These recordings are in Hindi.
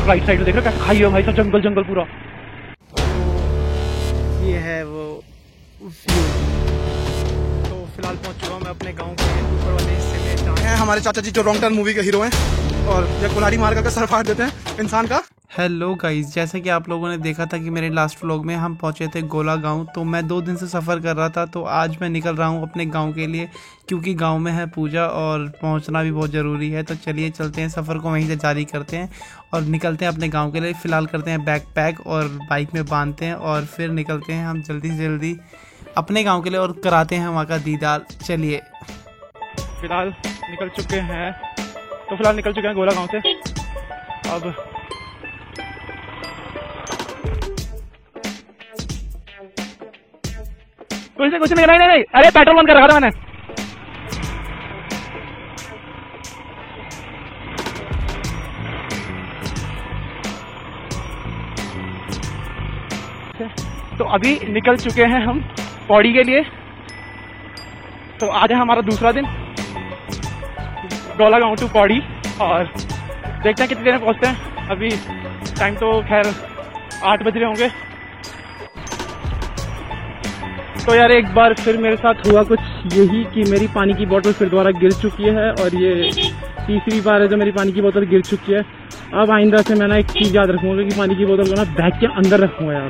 तरफ राइट साइड में देख रहे हो खाई है भाई साहब, जंगल जंगल पूरा। ये है वो व्यू। तो फिलहाल पहुंच चुका हूँ मैं अपने गांव के ऊपर वाले हिस्से में जहाँ हैं हमारे चाचा जी जो रॉन्ग टर्न मूवी के हीरो हैं और ये कुल्हाड़ी मार करके सर फाड़ देते हैं इंसान का। हेलो गाइस, जैसे कि आप लोगों ने देखा था कि मेरे लास्ट व्लॉग में हम पहुंचे थे गोला गांव। तो मैं 2 दिन से सफ़र कर रहा था, तो आज मैं निकल रहा हूं अपने गांव के लिए, क्योंकि गांव में है पूजा और पहुंचना भी बहुत ज़रूरी है। तो चलिए चलते हैं, सफ़र को वहीं से जारी करते हैं और निकलते हैं अपने गाँव के लिए। फ़िलहाल करते हैं बैग पैक और बाइक में बांधते हैं और फिर निकलते हैं हम जल्दी से जल्दी अपने गाँव के लिए और कराते हैं वहाँ का दीदार। चलिए फिलहाल निकल चुके हैं, तो फिलहाल निकल चुके हैं गोला गांव से। अब कुछ नहीं, नहीं, अरे पेट्रोल बंद कर रखा था मैंने। तो अभी निकल चुके हैं हम पौड़ी के लिए। तो आज है हमारा दूसरा दिन गोला गांव टू पौड़ी और देखते हैं कितनी देर में पहुंचते हैं। अभी टाइम तो खैर 8 बज रहे होंगे। तो यार एक बार फिर मेरे साथ हुआ कुछ यही कि मेरी पानी की बोतल फिर दोबारा गिर चुकी है और ये तीसरी बार है जो मेरी पानी की बोतल गिर चुकी है। अब आइंदा से मैं ना एक चीज़ याद रखूँगा कि पानी की बोतल को ना बैग के अंदर रखूँगा यार,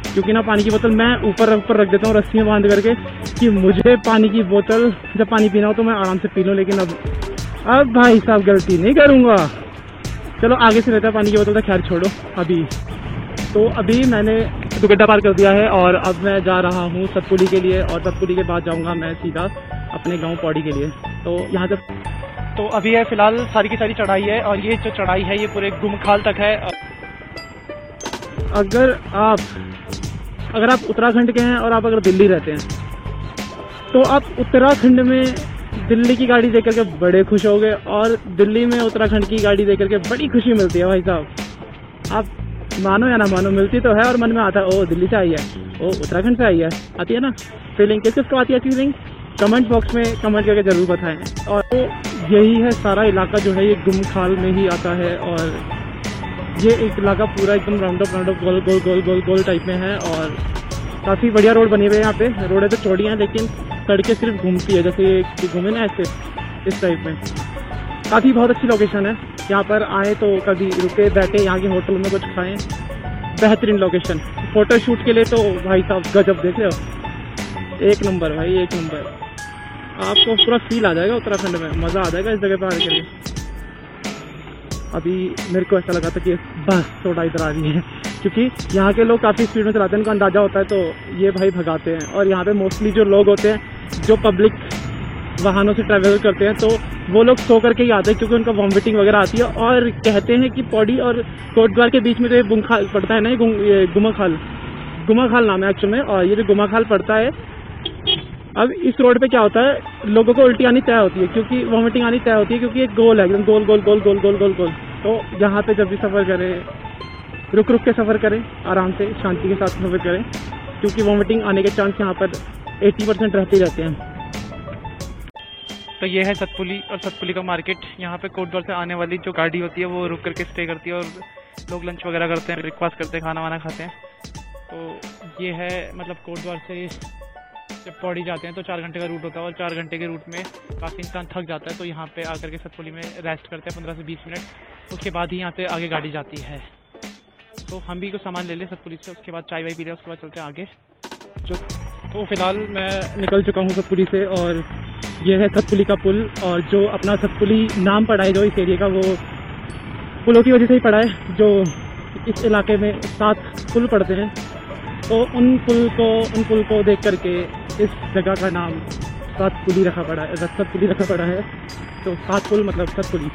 क्योंकि ना पानी की बोतल मैं ऊपर रख देता हूँ रस्सी में बांध करके कि मुझे पानी की बोतल जब पानी पीना हो तो मैं आराम से पी लूँ। लेकिन अब भाई साहब गलती नहीं करूँगा। चलो आगे से रहता है पानी की बोतल, तो खैर छोड़ो। अभी मैंने दुगड्डा पार कर दिया है और अब मैं जा रहा हूँ सतपुली के लिए और सतपुली के बाद जाऊँगा मैं सीधा अपने गांव पौड़ी के लिए। तो यहाँ तक तो अभी है फिलहाल सारी की सारी चढ़ाई है और ये जो चढ़ाई है ये पूरे गुमखाल तक है। अगर आप उत्तराखंड के हैं और आप अगर दिल्ली रहते हैं तो आप उत्तराखंड में दिल्ली की गाड़ी देख करके बड़े खुश हो गए और दिल्ली में उत्तराखंड की गाड़ी देख करके बड़ी खुशी मिलती है भाई साहब। आप मानो या ना मानो मिलती तो है और मन में आता है ओ दिल्ली से आई है, ओ उत्तराखंड से आई है, आती है ना फीलिंग। किसको आती है फीलिंग? कमेंट बॉक्स में कमेंट करके ज़रूर बताएं। और तो यही है सारा इलाका जो है ये गुमखाल में ही आता है और ये एक इलाका पूरा एकदम राउंड अप गोल टाइप में है और काफ़ी बढ़िया रोड बनी हुई है यहाँ पे। रोडें तो चौड़ी हैं लेकिन सड़कें सिर्फ घूमती है, जैसे घूमे ना ऐसे इस टाइप में। काफ़ी बहुत अच्छी लोकेशन है, यहाँ पर आए तो कभी रुके बैठे यहाँ के होटल में कुछ खाएं। बेहतरीन लोकेशन फ़ोटो शूट के लिए तो भाई साहब गजब। देख रहे हो, एक नंबर भाई, एक नंबर। आपको पूरा फील आ जाएगा उत्तराखंड में, मज़ा आ जाएगा इस जगह पर आने के लिए। अभी मेरे को ऐसा लगा था कि बस थोड़ा इधर आ रही है, क्योंकि यहाँ के लोग काफ़ी स्पीड में चलाते हैं, उनको अंदाज़ा होता है तो ये भाई भगाते हैं। और यहाँ पे मोस्टली जो लोग होते हैं जो पब्लिक वाहनों से ट्रैवल करते हैं तो वो लोग सो करके ही आते हैं, क्योंकि उनका वॉमिटिंग वगैरह आती है। और कहते हैं कि पौड़ी और कोटद्वार के बीच में जो ये गुमखाल पड़ता है ना, ये गुमाखाल नाम है एक्चुअल में। और ये जो गुमाखाल पड़ता है, अब इस रोड पे क्या होता है, लोगों को उल्टी आनी तय होती है, क्योंकि वॉमिटिंग आनी तय होती है, क्योंकि एक गोल है एकदम गोल गोल गोल गोल गोल गोल गोल। तो यहाँ पे जब भी सफ़र करें रुक के सफ़र करें, आराम से शांति के साथ सफ़र करें, क्योंकि वॉमिटिंग आने के चांस यहाँ पर 80% रहते ही रहते हैं। तो ये है सतपुली और सतपुली का मार्केट। यहाँ पे कोटद्वार से आने वाली जो गाड़ी होती है वो रुक करके स्टे करती है और लोग लंच वगैरह करते हैं, ब्रेकफास्ट करते हैं, खाना वाना खाते हैं। तो ये है मतलब कोटद्वार से जब पौड़ी जाते हैं तो 4 घंटे का रूट होता है और 4 घंटे के रूट में काफ़ी इंसान थक जाता है। तो यहाँ पे आकर के सतपुली में रेस्ट करते हैं 15 से 20 मिनट, उसके बाद ही यहाँ से आगे गाड़ी जाती है। तो हम भी कुछ सामान ले लें सतपुली से, उसके बाद चाय वाय पी लें, उसके बाद चलते हैं आगे। तो फिलहाल मैं निकल चुका हूँ सतपुली से और ये है सतपुली का पुल। और जो अपना सतपुली नाम पड़ा है जो इस एरिया का, वो पुलों की वजह से ही पड़ा है। जो इस इलाके में 7 पुल पड़ते हैं, तो उन पुल को देख करके इस जगह का नाम सतपुली रखा पड़ा है। तो 7 पुल मतलब सतपुली।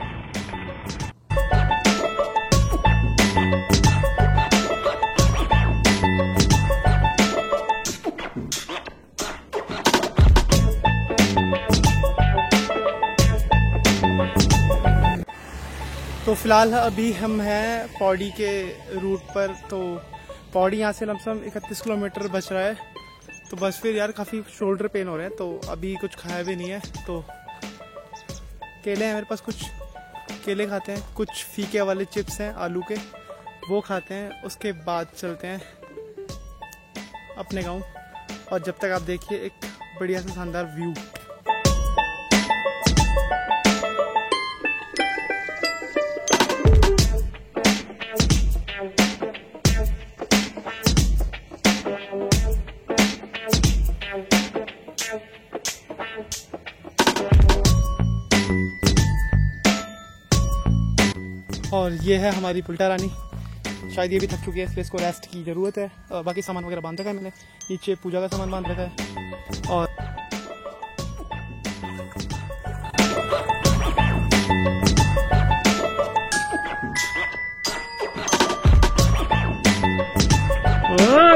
तो फिलहाल अभी हम हैं पौड़ी के रूट पर। तो पौड़ी यहाँ से लमसम 31 किलोमीटर बच रहा है। तो बस फिर यार काफ़ी शोल्डर पेन हो रहे हैं, तो अभी कुछ खाया भी नहीं है। तो केले हैं मेरे पास कुछ, केले खाते हैं, कुछ फीके वाले चिप्स हैं आलू के, वो खाते हैं। उसके बाद चलते हैं अपने गांव, और जब तक आप देखिए एक बढ़िया सा शानदार व्यू। और ये है हमारी पुल्टा रानी, शायद ये भी थक चुकी है इसलिए इसको रेस्ट की ज़रूरत है। और बाकी सामान वगैरह बांध रखा है मैंने, नीचे पूजा का सामान बांध रखा है। और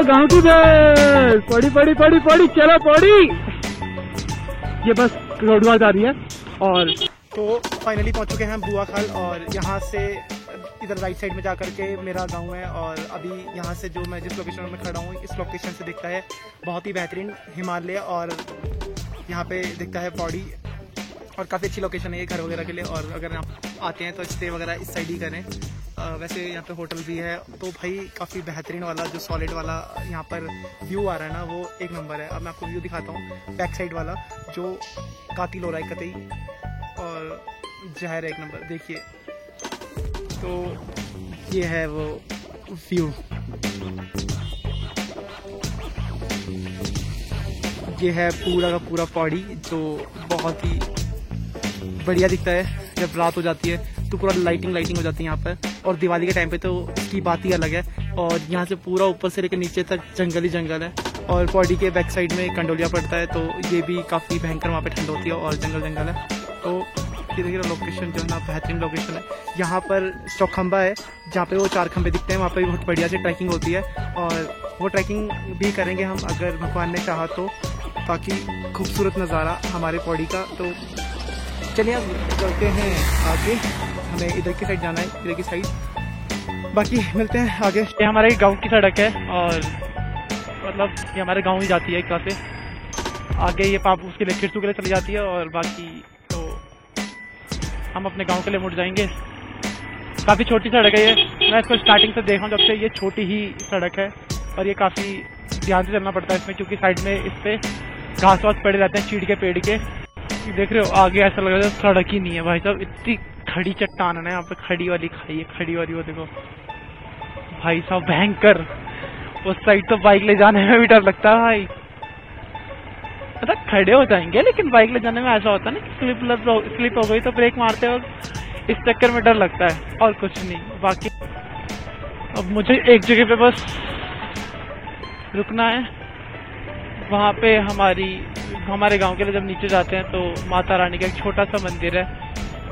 गांव की बस पड़ी पड़ी पड़ी पड़ी चलो पड़ी, ये बस रोडवा जा रही है। और तो फाइनली पहुंच चुके हैं बुआखाल, और यहाँ से इधर राइट साइड में जाकर के मेरा गांव है। और अभी यहाँ से जो मैं जिस लोकेशन में खड़ा हूँ, इस लोकेशन से दिखता है बहुत ही बेहतरीन हिमालय, और यहाँ पे दिखता है पौड़ी, और काफ़ी अच्छी लोकेशन है ये घर वगैरह के लिए। और अगर आप आते हैं तो स्टे वगैरह इस साइड ही करें। वैसे यहाँ पे होटल भी है, तो भाई काफ़ी बेहतरीन वाला जो सॉलिड वाला यहाँ पर व्यू आ रहा है ना, वो एक नंबर है। अब मैं आपको व्यू दिखाता हूँ बैक साइड वाला, जो कातिल हो रहा है कतई, और जहर एक नंबर। देखिए तो ये है वो व्यू, ये है पूरा का पूरा पौड़ी, जो बहुत ही बढ़िया दिखता है। जब रात हो जाती है तो पूरा लाइटिंग हो जाती है यहाँ पर, और दिवाली के टाइम पे तो इसकी बात ही अलग है। और यहाँ से पूरा ऊपर से लेकर नीचे तक जंगल ही जंगल है, और पौड़ी के बैक साइड में कंडोलिया पड़ता है, तो ये भी काफ़ी भयंकर वहाँ पे ठंड होती है और जंगल है। तो ये देखिए लोकेशन जो है ना, बेहतरीन लोकेशन है। यहाँ पर चौखंबा है जहाँ पे वो 4 खंबे दिखते हैं, वहाँ पर भी बहुत बढ़िया से ट्रैकिंग होती है, और वो ट्रैकिंग भी करेंगे हम अगर भगवान ने चाहा तो, ताकि खूबसूरत नज़ारा हमारे पौड़ी का। तो चलिए अब चलते हैं आगे, हमें इधर की साइड जाना है, इधर की साइड, बाकी मिलते हैं आगे। ये हमारे गांव की सड़क है, और मतलब ये हमारे गांव ही जाती है एक तरह से। आगे ये पाप उसके लिए खिरसू के लिए चली जाती है, और बाकी तो हम अपने गांव के लिए मुड़ जाएंगे। काफ़ी छोटी सड़क है ये, मैं इसको स्टार्टिंग से देखा हूँ जब से, ये छोटी ही सड़क है, और ये काफ़ी ध्यान से चलना पड़ता है इसमें, क्योंकि साइड में इस पे घास वास पड़े रहते हैं चीड़ के पेड़ के। देख रहे हो आगे ऐसा लग रहा है सड़क ही नहीं है भाई साहब, इतनी खड़ी चट्टान है ना यहाँ पे, खड़ी वाली खाई है, खड़ी वाली। वो देखो भाई साहब भयंकर, उस साइड तो बाइक ले जाने में भी डर लगता है भाई, मतलब खड़े हो जाएंगे लेकिन बाइक ले जाने में ऐसा होता है ना कि स्लिप हो गई तो ब्रेक मारते वक्त इस चक्कर में डर लगता है, और कुछ नहीं। बाकी अब मुझे एक जगह पे बस रुकना है, वहाँ पे हमारे गांव के लिए जब नीचे जाते हैं तो माता रानी का एक छोटा सा मंदिर है,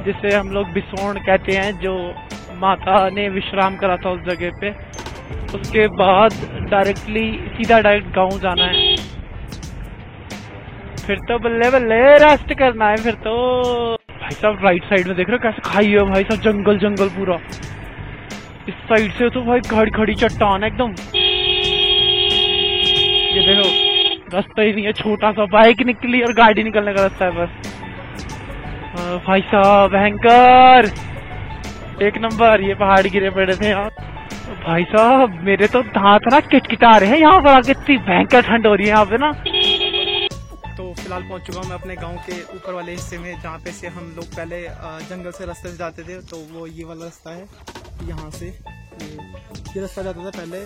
जिसे हम लोग बिसोण कहते हैं, जो माता ने विश्राम करा था उस जगह पे। उसके बाद सीधा डायरेक्ट गांव जाना है, फिर तो बल्ले बल्ले रेस्ट करना है। फिर तो भाई साहब राइट साइड में देख रहे हो कैसे खाई है भाई साहब, जंगल पूरा। इस साइड से तो भाई खड़ी चट्टान है एकदम। ये देखो रास्ता ही नहीं है, छोटा सा बाइक निकली और गाड़ी निकलने का रास्ता है बस। भाई साहब भयंकर एक नंबर, ये पहाड़ गिरे पड़े थे यार भाई साहब, मेरे तो दांत ना किटकिटा रहे हैं यहाँ पर आके, इतनी भयंकर ठंड हो रही है यहाँ पे ना। तो फिलहाल पहुंच चुका हूँ मैं अपने गांव के ऊपर वाले हिस्से में, जहाँ पे से हम लोग पहले जंगल से रास्ते से जाते थे। तो वो ये वाला रास्ता है, यहाँ से ये रास्ता जाता था पहले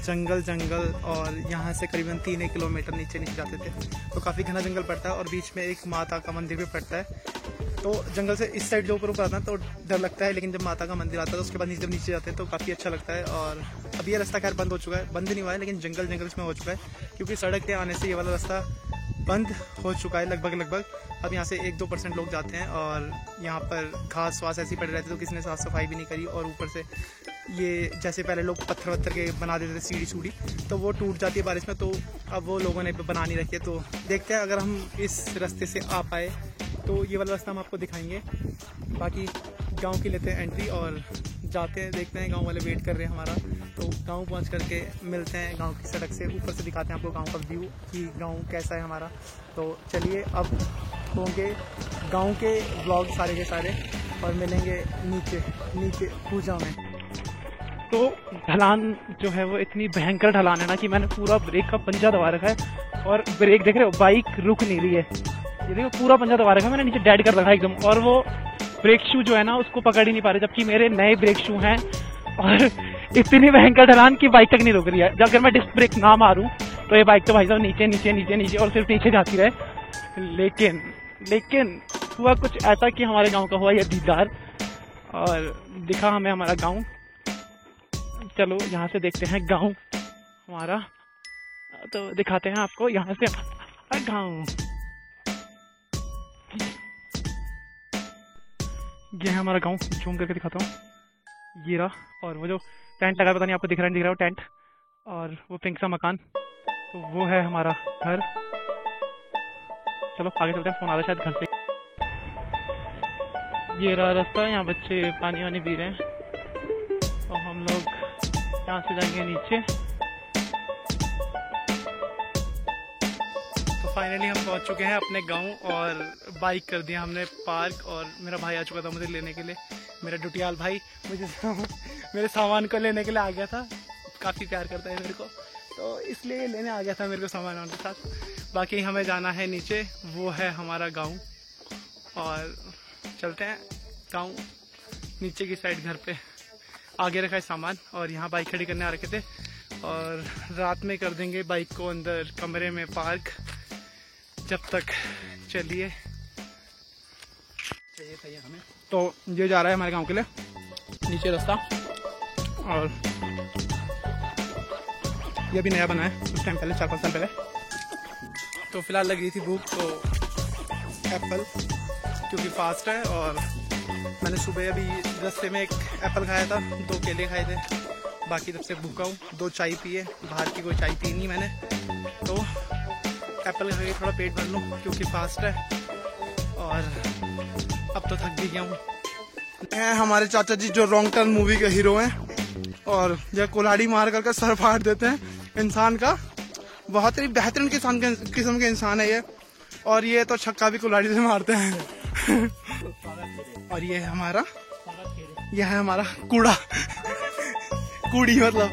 जंगल, और यहाँ से करीबन 3 किलोमीटर नीचे जाते थे। तो काफ़ी घना जंगल पड़ता है, और बीच में एक माता का मंदिर भी पड़ता है। तो जंगल से इस साइड जो ऊपर आता है तो डर लगता है, लेकिन जब माता का मंदिर आता है तो उसके बाद जब नीचे जाते हैं तो काफ़ी अच्छा लगता है। और अब ये रास्ता खैर बंद हो चुका है, बंद नहीं हुआ है लेकिन जंगल इसमें हो चुका है, क्योंकि सड़क के आने से ये वाला रास्ता बंद हो चुका है लगभग। अब यहाँ से 1-2% लोग जाते हैं, और यहाँ पर घास वास ऐसी पड़े रहते तो किसी ने साफ सफाई भी नहीं करी। और ऊपर से ये जैसे पहले लोग पत्थर वत्थर के बना देते थे सीढ़ी, तो वो टूट जाती है बारिश में, तो अब वो लोगों ने बना नहीं रखी है। तो देखते हैं अगर हम इस रास्ते से आ पाए तो ये वाला रास्ता हम आपको दिखाएंगे। बाकी गांव की लेते हैं एंट्री और जाते हैं, देखते हैं, गांव वाले वेट कर रहे हैं हमारा। तो गांव पहुंच करके मिलते हैं, गांव की सड़क से ऊपर से दिखाते हैं आपको गांव का व्यू कि गांव कैसा है हमारा। तो चलिए अब होंगे गांव के व्लॉग सारे के सारे। और मिलेंगे नीचे नीचे पूजा में। तो ढलान जो है वो इतनी भयंकर ढलान है ना कि मैंने पूरा ब्रेक का पंजा दबा रखा है और ब्रेक देख रहे हो, बाइक रुक नहीं रही है। ये देखो पूरा पंजा दबा रखा है मैंने, नीचे डेड कर रखा है एकदम, और वो ब्रेक शू जो है ना उसको पकड़ ही नहीं पा रहे, जबकि मेरे नए ब्रेक शू हैं। और इतनी भयंकर ढलान की बाइक तक नहीं रुक रही है। जब अगर मैं डिस्क ब्रेक ना मारूं तो ये बाइक तो भाई साहब नीचे नीचे नीचे नीचे और सिर्फ नीचे जाती रहे। लेकिन हुआ कुछ ऐसा कि हमारे गाँव का हुआ यह दीदार और दिखा हमें हमारा गाँव। चलो यहाँ से देखते हैं गाँव हमारा, तो दिखाते हैं आपको यहाँ से हमारा गाँव। ये है हमारा गाँव, झूम करके दिखाता हूँ। ये रहा, और वो जो टेंट लगा पता नहीं आपको दिख रहा है नहीं दिख रहा, वो टेंट और वो पिंक सा मकान, तो वो है हमारा घर। चलो आगे चलते हैं, फोन आ रहा है शायद घर से। ये रहा रास्ता, यहाँ बच्चे पानी वानी पी रहे हैं और हम लोग यहाँ से जाएंगे नीचे। तो फाइनली हम पहुँच चुके हैं अपने गांव और बाइक कर दिया हमने पार्क, और मेरा भाई आ चुका था मुझे लेने के लिए। मेरा डुटियाल भाई मुझे मेरे सामान को लेने के लिए आ गया था, काफ़ी प्यार करता है मेरे को, तो इसलिए लेने आ गया था मेरे को सामान के साथ। बाकी हमें जाना है नीचे, वो है हमारा गाँव, और चलते हैं गाँव नीचे की साइड। घर पे आगे रखा है सामान और यहाँ बाइक खड़ी करने आ रखे थे, और रात में कर देंगे बाइक को अंदर कमरे में पार्क। जब तक चलिए हमें, तो ये जा रहा है हमारे गांव के लिए नीचे रास्ता, और ये भी नया बना है कुछ टाइम पहले, 4-5 साल पहले। तो फिलहाल लग रही थी भूख, तो एप्पल क्योंकि फास्ट है, और मैंने सुबह अभी रास्ते में एक एप्पल खाया था, 2 केले खाए थे, बाकी तब से भूखा हूँ। 2 चाय पिए, बाहर की कोई चाय पी नहीं मैंने, तो एप्पल खा के थोड़ा पेट भर लूँ क्योंकि फास्ट है, और अब तो थक भी गया हूँ। हमारे चाचा जी जो रॉन्ग टर्न मूवी के हीरो हैं, और यह कुल्हाड़ी मार करके सर फाड़ देते हैं इंसान का। बहुत ही बेहतरीन किस्म के इंसान है ये, और ये तो छक्का भी कुल्हाड़ी से मारते हैं। और ये है हमारा कूड़ा कूड़ी मतलब